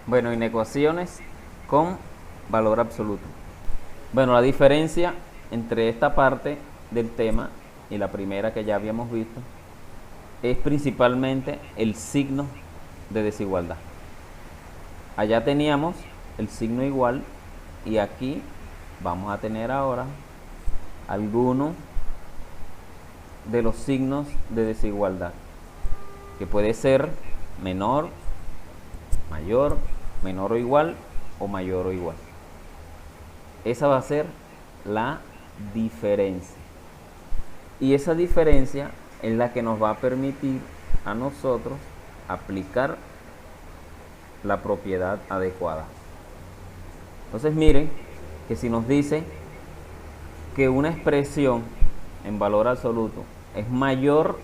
Bueno, en ecuaciones con valor absoluto. Bueno, la diferencia entre esta parte del tema y la primera que ya habíamos visto es principalmente el signo de desigualdad. Allá teníamos el signo igual y aquí vamos a tener ahora algunos de los signos de desigualdad, que puede ser menor, mayor, menor o igual o mayor o igual. Esa va a ser la diferencia. Y esa diferencia es la que nos va a permitir a nosotros aplicar la propiedad adecuada. Entonces miren que si nos dice que una expresión en valor absoluto es mayor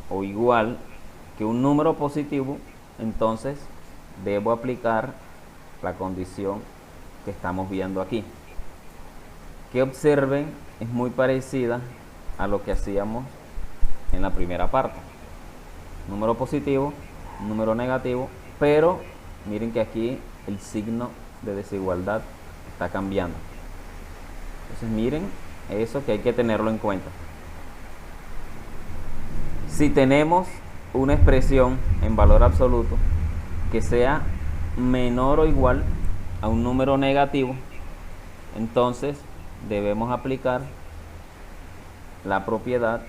o igual que un número positivo, entonces debo aplicar la condición que estamos viendo aquí, que observen es muy parecida a lo que hacíamos en la primera parte. Número positivo, número negativo, pero miren que aquí el signo de desigualdad está cambiando. Entonces miren eso, que hay que tenerlo en cuenta. Si tenemos una expresión en valor absoluto que sea menor o igual a un número negativo, entonces debemos aplicar la propiedad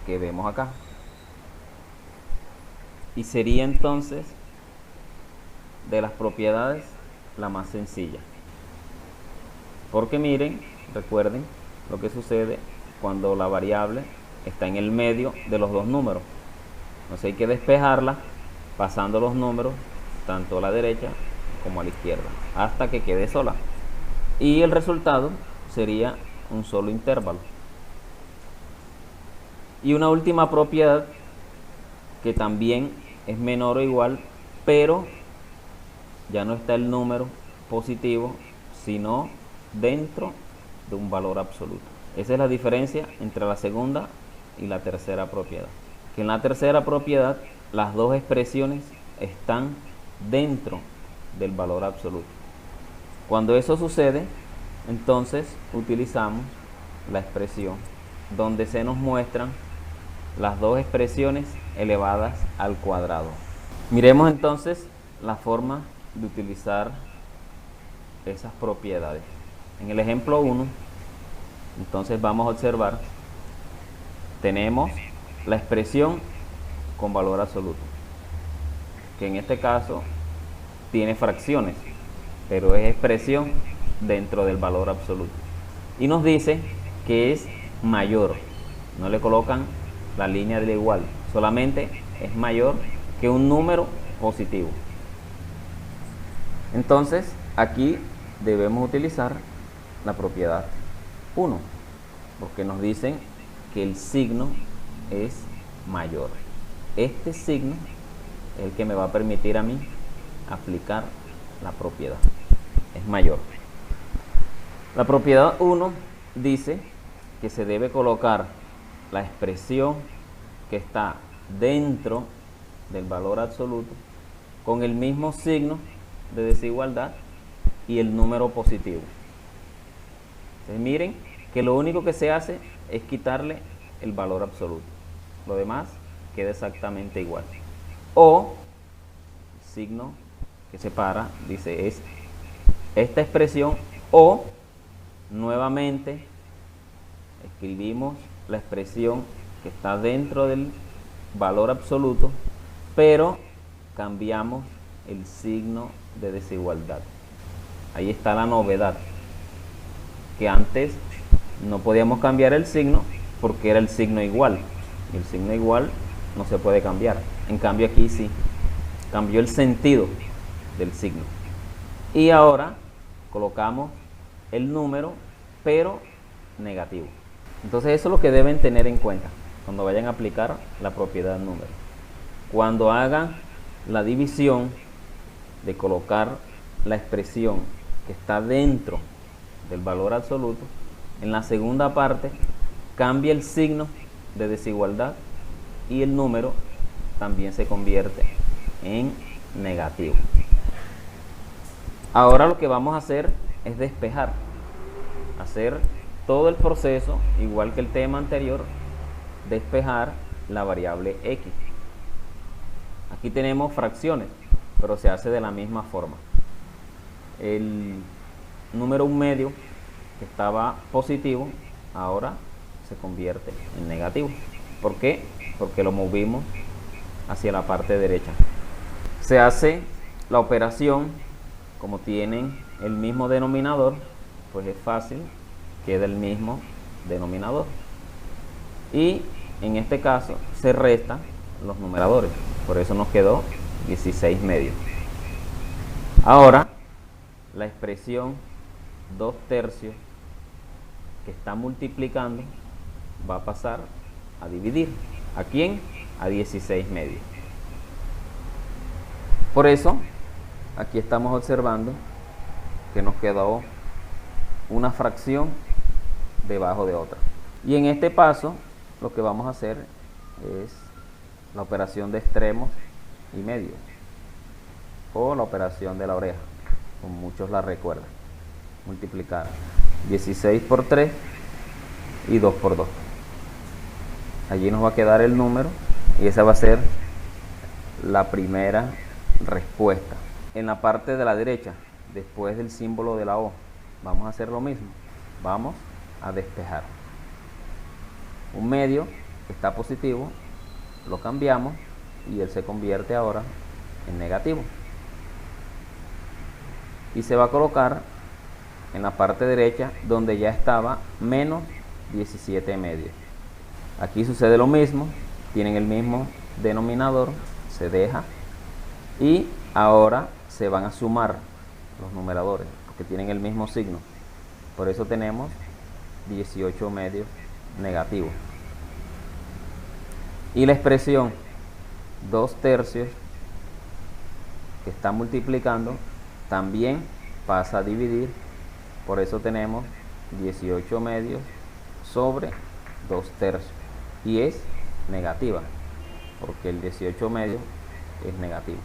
que vemos acá. Y sería entonces de las propiedades la más sencilla. Porque miren, recuerden lo que sucede cuando la variable está en el medio de los dos números. Entonces hay que despejarla pasando los números tanto a la derecha como a la izquierda hasta que quede sola. Y el resultado sería un solo intervalo. Y una última propiedad que también es menor o igual, pero ya no está el número positivo, sino dentro de un valor absoluto. Esa es la diferencia entre la segunda y la tercera propiedad. Que en la tercera propiedad las dos expresiones están dentro del valor absoluto. Cuando eso sucede, entonces utilizamos la expresión donde se nos muestran las dos expresiones elevadas al cuadrado. Miremos entonces la forma de utilizar esas propiedades. En el ejemplo 1, entonces vamos a observar, tenemos la expresión con valor absoluto, que en este caso tiene fracciones, pero es expresión dentro del valor absoluto. Y nos dice que es mayor, no le colocan la línea del igual, solamente es mayor que un número positivo. Entonces aquí debemos utilizar la propiedad 1, porque nos dicen que el signo es mayor. Este signo es el que me va a permitir a mí aplicar la propiedad, es mayor. La propiedad 1 dice que se debe colocar la expresión que está dentro del valor absoluto con el mismo signo de desigualdad y el número positivo. Entonces miren que lo único que se hace es quitarle el valor absoluto, lo demás queda exactamente igual. O el signo que separa dice es esta expresión, o nuevamente escribimos la expresión que está dentro del valor absoluto, pero cambiamos el signo de desigualdad. Ahí está la novedad, que antes no podíamos cambiar el signo porque era el signo igual, y el signo igual no se puede cambiar. En cambio aquí sí, cambió el sentido del signo. Y ahora colocamos el número, pero negativo. Entonces eso es lo que deben tener en cuenta cuando vayan a aplicar la propiedad número. Cuando hagan la división de colocar la expresión que está dentro del valor absoluto, en la segunda parte cambia el signo de desigualdad y el número también se convierte en negativo. Ahora lo que vamos a hacer es despejar, hacer todo el proceso igual que el tema anterior, despejar la variable x. Aquí tenemos fracciones, pero se hace de la misma forma. El número 1/2 que estaba positivo ahora se convierte en negativo. ¿Por qué? Porque lo movimos hacia la parte derecha. Se hace la operación, como tienen el mismo denominador, pues es fácil, queda el mismo denominador. Y en este caso se restan los numeradores, por eso nos quedó 16/2. Ahora la expresión 2/3 que está multiplicando va a pasar a dividir. ¿A quién? A 16/2. Por eso aquí estamos observando que nos quedó una fracción debajo de otra. Y en este paso lo que vamos a hacer es la operación de extremos y medios, o la operación de la oreja, como muchos la recuerdan. Multiplicar 16 por 3 y 2 por 2. Allí nos va a quedar el número y esa va a ser la primera respuesta. En la parte de la derecha, después del símbolo de la O, vamos a hacer lo mismo. Vamos a despejar. Un medio está positivo, lo cambiamos y él se convierte ahora en negativo. Y se va a colocar en la parte derecha donde ya estaba menos 17/2. Aquí sucede lo mismo, tienen el mismo denominador, se deja y ahora se van a sumar los numeradores porque tienen el mismo signo. Por eso tenemos 18/2 negativo. Y la expresión 2/3 que está multiplicando también pasa a dividir. Por eso tenemos 18/2 sobre 2/3 y es negativa porque el 18/2 es negativo.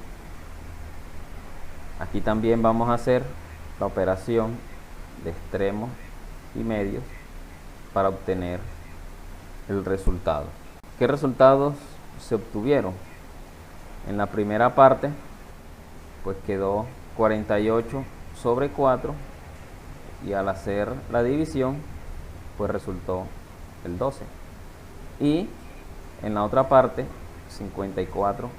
Aquí también vamos a hacer la operación de extremos y medios para obtener el resultado. ¿Qué resultados se obtuvieron? En la primera parte pues quedó 48 sobre 4 y al hacer la división pues resultó el 12. Y en la otra parte 54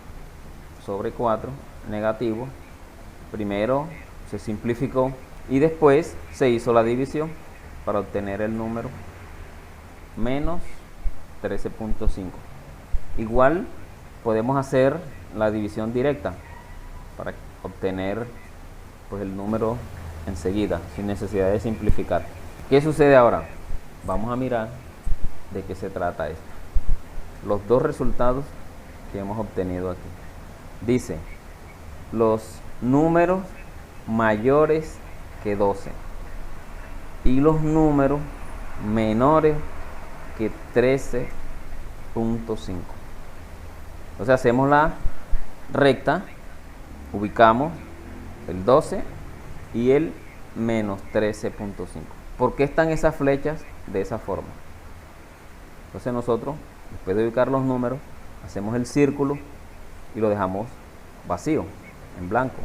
sobre 4 negativo. Primero se simplificó y después se hizo la división para obtener el número menos 13.5. Igual podemos hacer la división directa para obtener pues el número enseguida sin necesidad de simplificar. ¿Qué sucede ahora? Vamos a mirar de qué se trata esto. Los dos resultados que hemos obtenido aquí. Dice los números mayores que 12 y los números menores que 13.5. Entonces hacemos la recta, ubicamos el 12 y el menos 13.5. ¿Por qué están esas flechas de esa forma? Entonces nosotros, después de ubicar los números, hacemos el círculo y lo dejamos vacío, en blanco,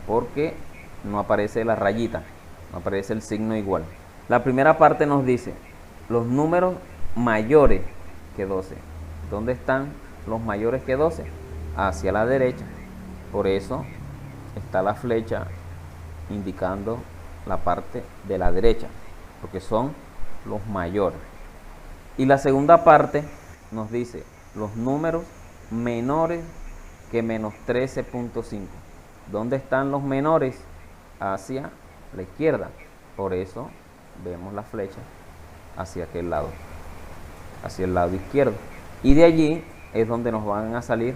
porque no aparece la rayita, no aparece el signo igual. La primera parte nos dice los números mayores que 12. ¿Dónde están los mayores que 12? Hacia la derecha. Por eso está la flecha indicando la parte de la derecha, porque son los mayores. Y la segunda parte nos dice los números menores que menos 13.5. ¿Dónde están los menores? Hacia la izquierda. Por eso vemos la flecha hacia aquel lado, hacia el lado izquierdo. Y de allí es donde nos van a salir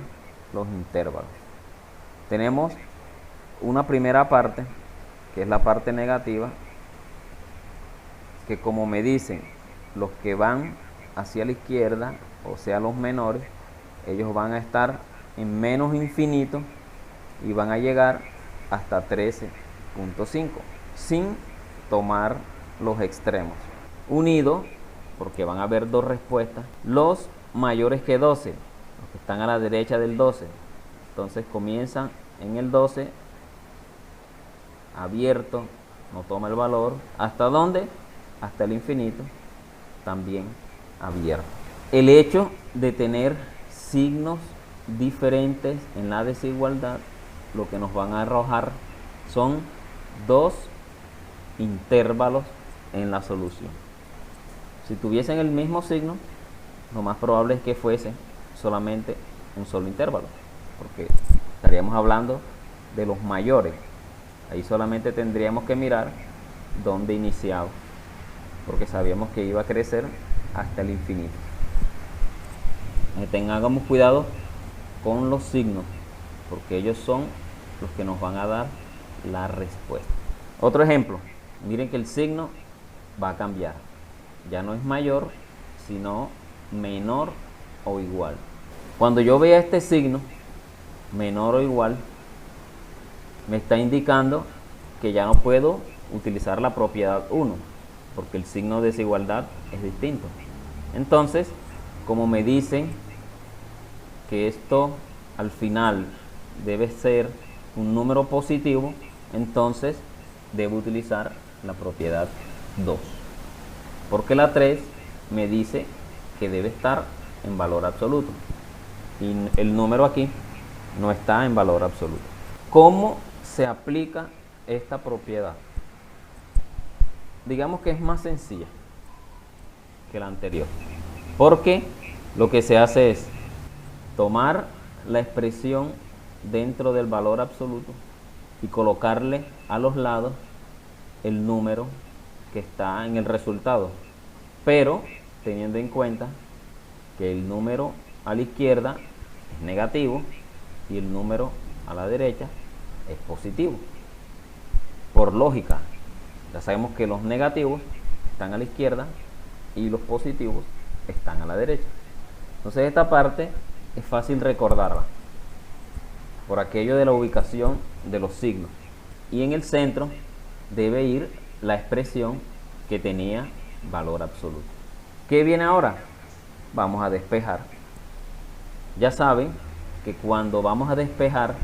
los intervalos. Tenemos una primera parte, que es la parte negativa, que como me dicen los que van hacia la izquierda, o sea los menores, ellos van a estar en menos infinito y van a llegar hasta 13 0.5, sin tomar los extremos. Unido, porque van a haber dos respuestas, los mayores que 12, los que están a la derecha del 12. Entonces comienzan en el 12, abierto, no toma el valor. ¿Hasta dónde? Hasta el infinito, también abierto. El hecho de tener signos diferentes en la desigualdad, lo que nos van a arrojar son dos intervalos en la solución. Si tuviesen el mismo signo, lo más probable es que fuese solamente un solo intervalo, porque estaríamos hablando de los mayores. Ahí solamente tendríamos que mirar dónde iniciaba, porque sabíamos que iba a crecer hasta el infinito. Tengamos cuidado con los signos, porque ellos son los que nos van a dar la respuesta. Otro ejemplo, miren que el signo va a cambiar. Ya no es mayor, sino menor o igual. Cuando yo vea este signo, menor o igual, me está indicando que ya no puedo utilizar la propiedad 1, porque el signo de desigualdad es distinto. Entonces, como me dicen que esto al final debe ser un número positivo, entonces debo utilizar la propiedad 2, porque la 3 me dice que debe estar en valor absoluto y el número aquí no está en valor absoluto. ¿Cómo se aplica esta propiedad? Digamos que es más sencilla que la anterior, porque lo que se hace es tomar la expresión dentro del valor absoluto y colocarle a los lados el número que está en el resultado, pero teniendo en cuenta que el número a la izquierda es negativo y el número a la derecha es positivo. Por lógica, ya sabemos que los negativos están a la izquierda y los positivos están a la derecha. Entonces esta parte es fácil recordarla por aquello de la ubicación de los signos, y en el centro debe ir la expresión que tenía valor absoluto. ¿Qué viene ahora? Vamos a despejar. Ya saben que cuando vamos a despejar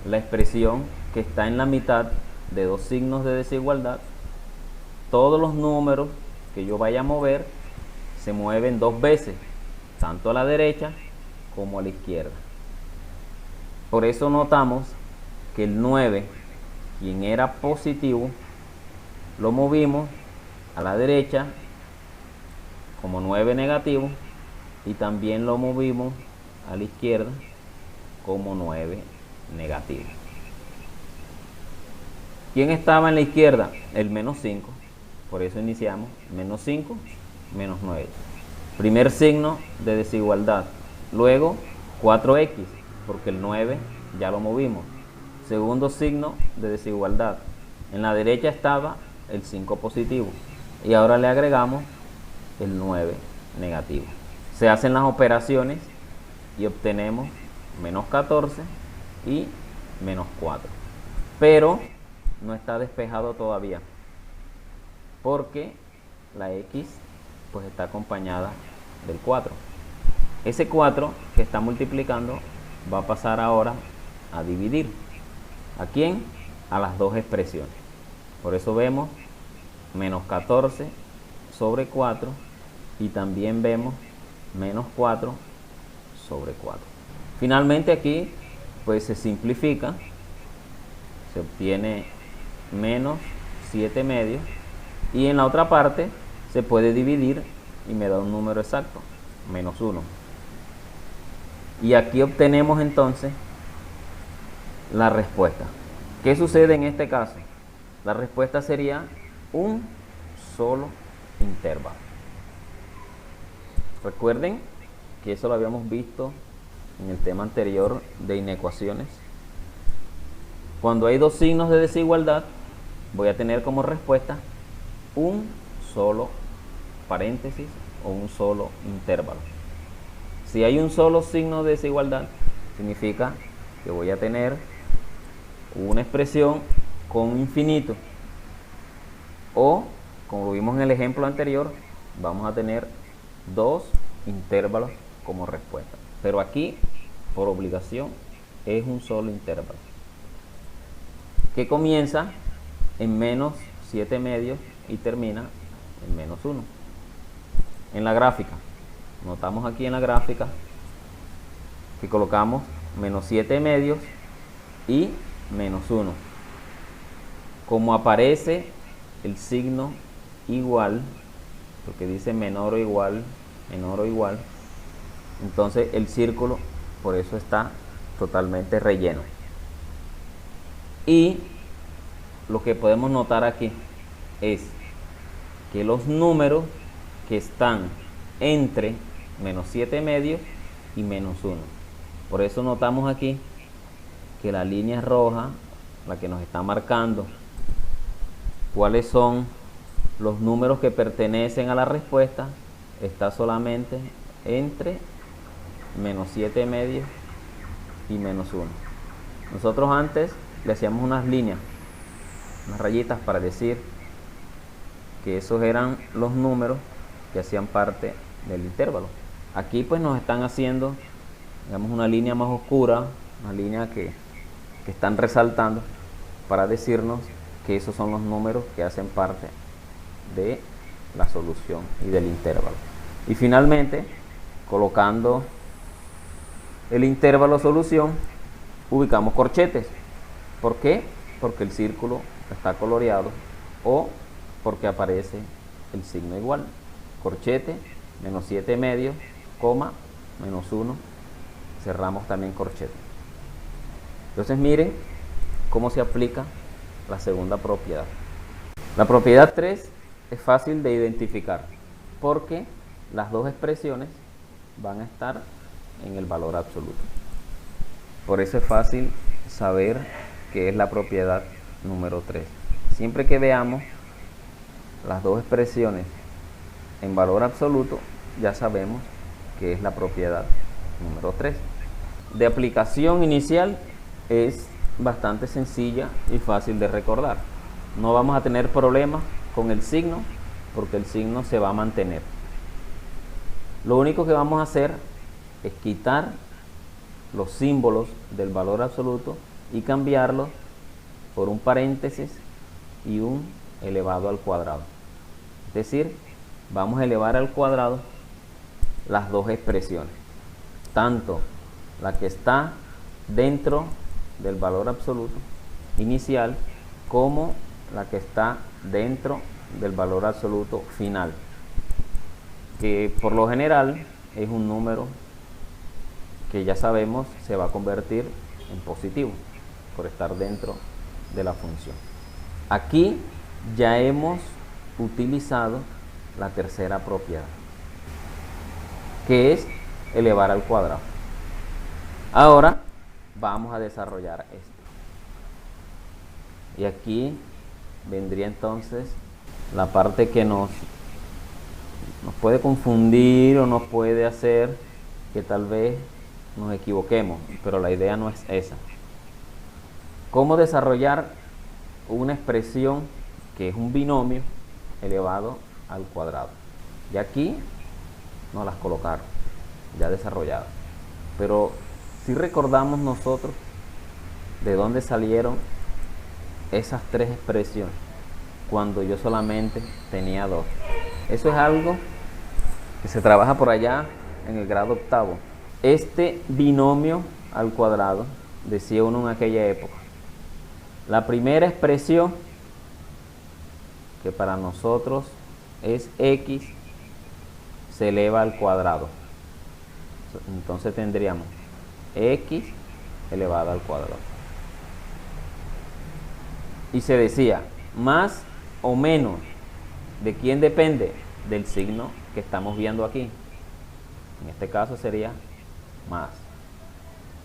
la expresión que está en la mitad de dos signos de desigualdad, todos los números que yo vaya a mover se mueven dos veces, tanto a la derecha como a la izquierda. Por eso notamos que el 9, quien era positivo, lo movimos a la derecha como 9 negativo, y también lo movimos a la izquierda como 9 negativo. ¿Quién estaba en la izquierda? El menos 5. Por eso iniciamos menos 5, menos 9. Primer signo de desigualdad. Luego 4x, porque el 9 ya lo movimos. Segundo signo de desigualdad. En la derecha estaba el 5 positivo y ahora le agregamos el 9 negativo. Se hacen las operaciones y obtenemos menos 14 y menos 4. Pero no está despejado todavía, porque la x pues está acompañada del 4. Ese 4 que está multiplicando va a pasar ahora a dividir. ¿A quién? A las dos expresiones. Por eso vemos menos 14 sobre 4 y también vemos menos 4 sobre 4. Finalmente aquí pues se simplifica, se obtiene menos 7 medios, y en la otra parte se puede dividir y me da un número exacto, menos 1. Y aquí obtenemos entonces la respuesta. ¿Qué sucede en este caso? La respuesta sería un solo intervalo. Recuerden que eso lo habíamos visto en el tema anterior de inecuaciones. Cuando hay dos signos de desigualdad, voy a tener como respuesta un solo paréntesis o un solo intervalo. Si hay un solo signo de desigualdad, significa que voy a tener una expresión con infinito, o como lo vimos en el ejemplo anterior, vamos a tener dos intervalos como respuesta. Pero aquí, por obligación, es un solo intervalo, que comienza en menos 7 medios y termina en menos 1. En la gráfica, notamos aquí en la gráfica que colocamos menos 7 medios y menos 1. Como aparece el signo igual, porque dice menor o igual, entonces el círculo por eso está totalmente relleno. Y lo que podemos notar aquí es que los números que están entre menos 7 medios y menos 1. Por eso notamos aquí que la línea roja, la que nos está marcando cuáles son los números que pertenecen a la respuesta, está solamente entre menos 7 medios y menos 1. Nosotros antes le hacíamos unas líneas, unas rayitas para decir que esos eran los números que hacían parte del intervalo. Aquí pues nos están haciendo, digamos, una línea más oscura, una línea que están resaltando para decirnos que esos son los números que hacen parte de la solución y del intervalo. Y finalmente, colocando el intervalo solución, ubicamos corchetes. ¿Por qué? Porque el círculo está coloreado o porque aparece el signo igual. Corchete, menos 7 medios, coma, menos 1, cerramos también corchete. Entonces miren cómo se aplica la segunda propiedad. La propiedad 3 es fácil de identificar porque las dos expresiones van a estar en el valor absoluto. Por eso es fácil saber qué es la propiedad número 3. Siempre que veamos las dos expresiones en valor absoluto, ya sabemos que es la propiedad número 3. De aplicación inicial es bastante sencilla y fácil de recordar. No vamos a tener problemas con el signo porque el signo se va a mantener. Lo único que vamos a hacer es quitar los símbolos del valor absoluto y cambiarlos por un paréntesis y un elevado al cuadrado. Es decir, vamos a elevar al cuadrado las dos expresiones, tanto la que está dentro del valor absoluto inicial como la que está dentro del valor absoluto final, que por lo general es un número que ya sabemos se va a convertir en positivo por estar dentro de la función. Aquí ya hemos utilizado la tercera propiedad, que es elevar al cuadrado. Ahora vamos a desarrollar esto. Y aquí vendría entonces la parte que nos puede confundir o nos puede hacer que tal vez nos equivoquemos, pero la idea no es esa. ¿Cómo desarrollar una expresión que es un binomio elevado al cuadrado? Y aquí nos las colocaron ya desarrolladas, pero si recordamos nosotros de dónde salieron esas tres expresiones cuando yo solamente tenía dos. Eso es algo que se trabaja por allá en el grado octavo. Este binomio al cuadrado, decía uno en aquella época, la primera expresión, que para nosotros es x, se eleva al cuadrado. Entonces tendríamos x elevado al cuadrado. Y se decía, más o menos, ¿de quién depende? Del signo que estamos viendo aquí. En este caso sería más.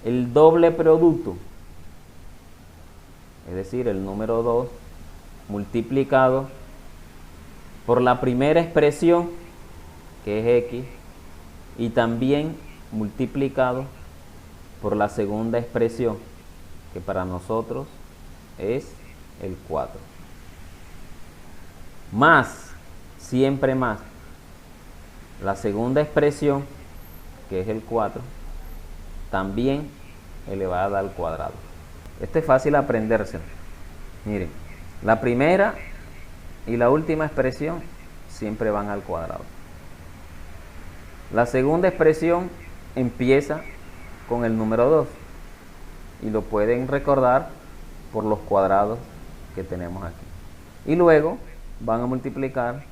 El doble producto, es decir, el número 2 multiplicado por la primera expresión, que es x, y también multiplicado por la segunda expresión, que para nosotros es el 4. Más, siempre más, la segunda expresión, que es el 4, también elevada al cuadrado. Esto es fácil aprendérselo. Miren, la primera y la última expresión siempre van al cuadrado. La segunda expresión empieza con el número 2 y lo pueden recordar por los cuadrados que tenemos aquí. Y luego van a multiplicar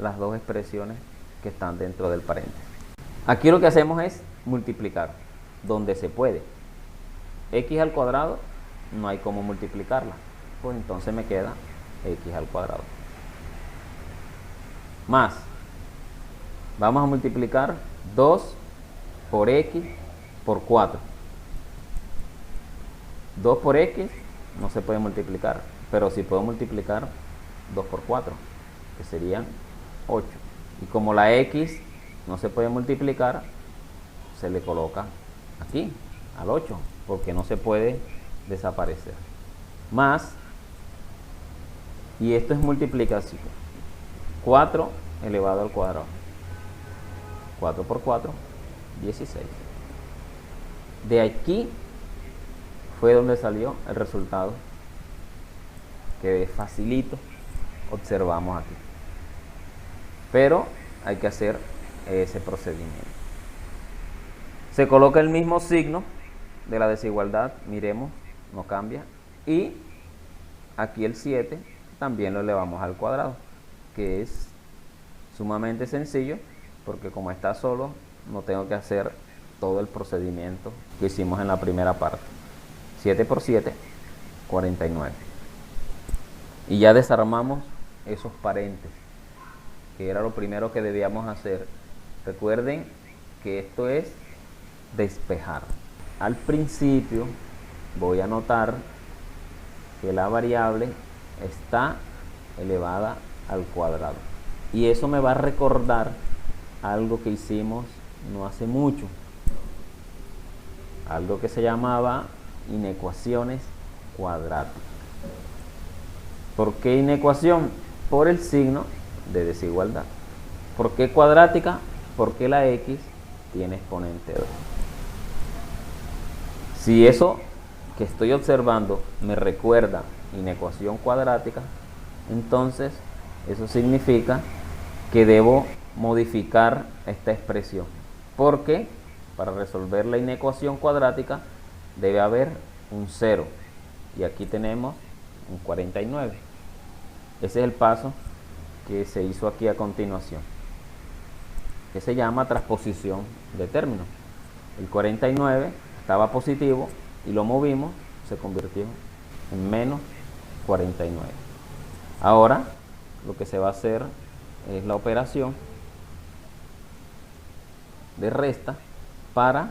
las dos expresiones que están dentro del paréntesis. Aquí lo que hacemos es multiplicar donde se puede. X al cuadrado no hay cómo multiplicarla, pues entonces me queda X al cuadrado. Más, vamos a multiplicar 2 por X por 4. 2 por X no se puede multiplicar, pero sí puedo multiplicar 2 por 4, que serían 8. Y como la X no se puede multiplicar, se le coloca aquí, al 8, porque no se puede desaparecer. Más, y esto es multiplicación, 4 elevado al cuadrado. 4 por 4, 16. De aquí fue donde salió el resultado que facilito observamos aquí. Pero hay que hacer ese procedimiento. Se coloca el mismo signo de la desigualdad, miremos, no cambia. Y aquí el 7 también lo elevamos al cuadrado, que es sumamente sencillo, porque como está solo, no tengo que hacer todo el procedimiento que hicimos en la primera parte. 7 por 7, 49. Y ya desarmamos esos paréntesis, que era lo primero que debíamos hacer. Recuerden que esto es despejar. Al principio voy a anotar que la variable está elevada al cuadrado. Y eso me va a recordar algo que hicimos no hace mucho. Algo que se llamaba inecuaciones cuadráticas. ¿Por qué inecuación? Por el signo de desigualdad. ¿Por qué cuadrática? Porque la X tiene exponente 2. Si eso que estoy observando me recuerda inecuación cuadrática, entonces eso significa que debo modificar esta expresión, porque para resolver la inecuación cuadrática debe haber un 0 y aquí tenemos un 49. Ese es el paso que se hizo aquí a continuación, que se llama transposición de términos. El 49 estaba positivo y lo movimos, se convirtió en menos 49. Ahora lo que se va a hacer es la operación de resta para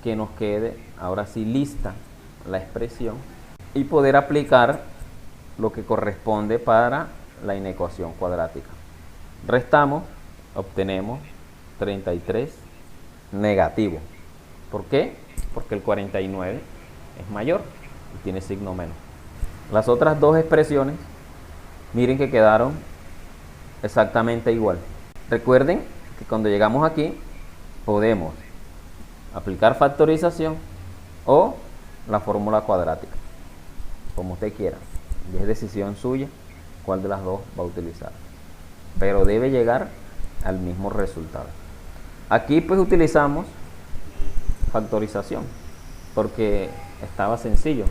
que nos quede ahora sí lista la expresión y poder aplicar lo que corresponde para la inecuación cuadrática. Restamos, obtenemos 33 negativo. ¿Por qué? Porque el 49 es mayor y tiene signo menos. Las otras dos expresiones, miren que quedaron exactamente igual. Recuerden que cuando llegamos aquí podemos aplicar factorización o la fórmula cuadrática, como usted quiera, y es decisión suya cuál de las dos va a utilizar, pero debe llegar al mismo resultado. Aquí pues utilizamos factorización porque estaba sencillo,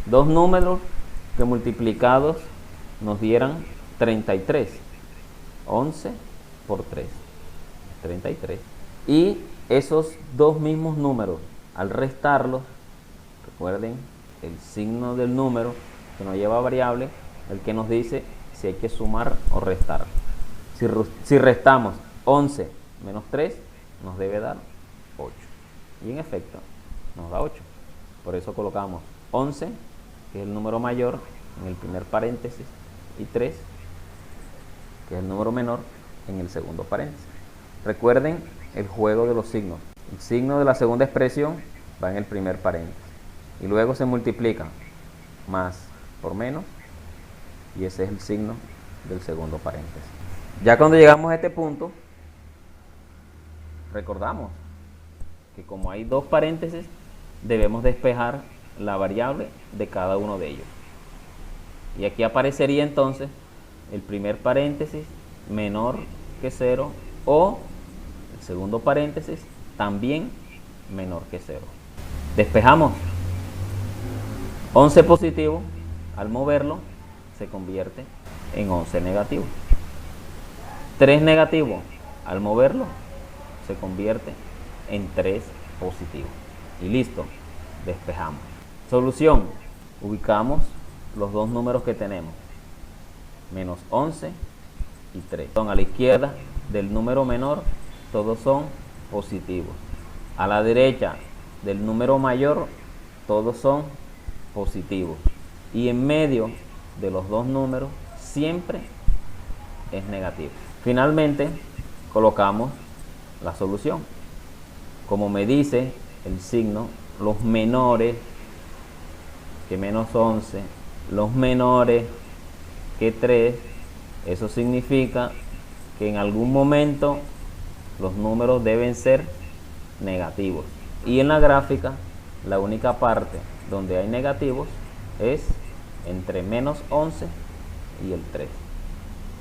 dos números que multiplicados nos dieran 33, 11 por 3, 33. Y esos dos mismos números, al restarlos, recuerden el signo del número que nos lleva a variable, el que nos dice si hay que sumar o restar. Si restamos 11 menos 3, nos debe dar 8. Y en efecto, nos da 8. Por eso colocamos 11, que es el número mayor, en el primer paréntesis, y 3, que es el número menor, en el segundo paréntesis. Recuerden el juego de los signos. El signo de la segunda expresión va en el primer paréntesis y luego se multiplica más por menos, y ese es el signo del segundo paréntesis. Ya cuando llegamos a este punto, recordamos que como hay dos paréntesis, debemos despejar la variable de cada uno de ellos. Y aquí aparecería entonces el primer paréntesis menor que 0 o el segundo paréntesis también menor que 0. Despejamos. 11 positivo, al moverlo, se convierte en 11 negativo. 3 negativo, al moverlo, se convierte en 3 positivo. Y listo, despejamos. Solución. Ubicamos los dos números que tenemos, menos 11 y 3. A la izquierda del número menor, todos son positivos. A la derecha del número mayor, todos son positivos. Y en medio de los dos números, siempre es negativo. Finalmente, colocamos la solución. Como me dice el signo, los menores que menos 11, los menores que 3, eso significa que en algún momento los números deben ser negativos. Y en la gráfica, la única parte donde hay negativos es entre menos 11 y el 3.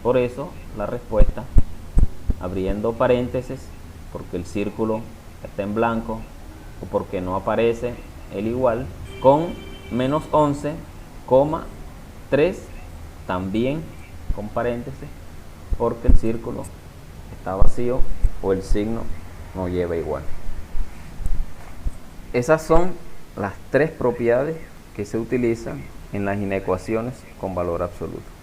Por eso la respuesta, abriendo paréntesis, porque el círculo está en blanco o porque no aparece el igual, con menos 11, 3, también con paréntesis, porque el círculo está vacío o el signo no lleva igual. Esas son las tres propiedades que se utilizan en las inecuaciones con valor absoluto.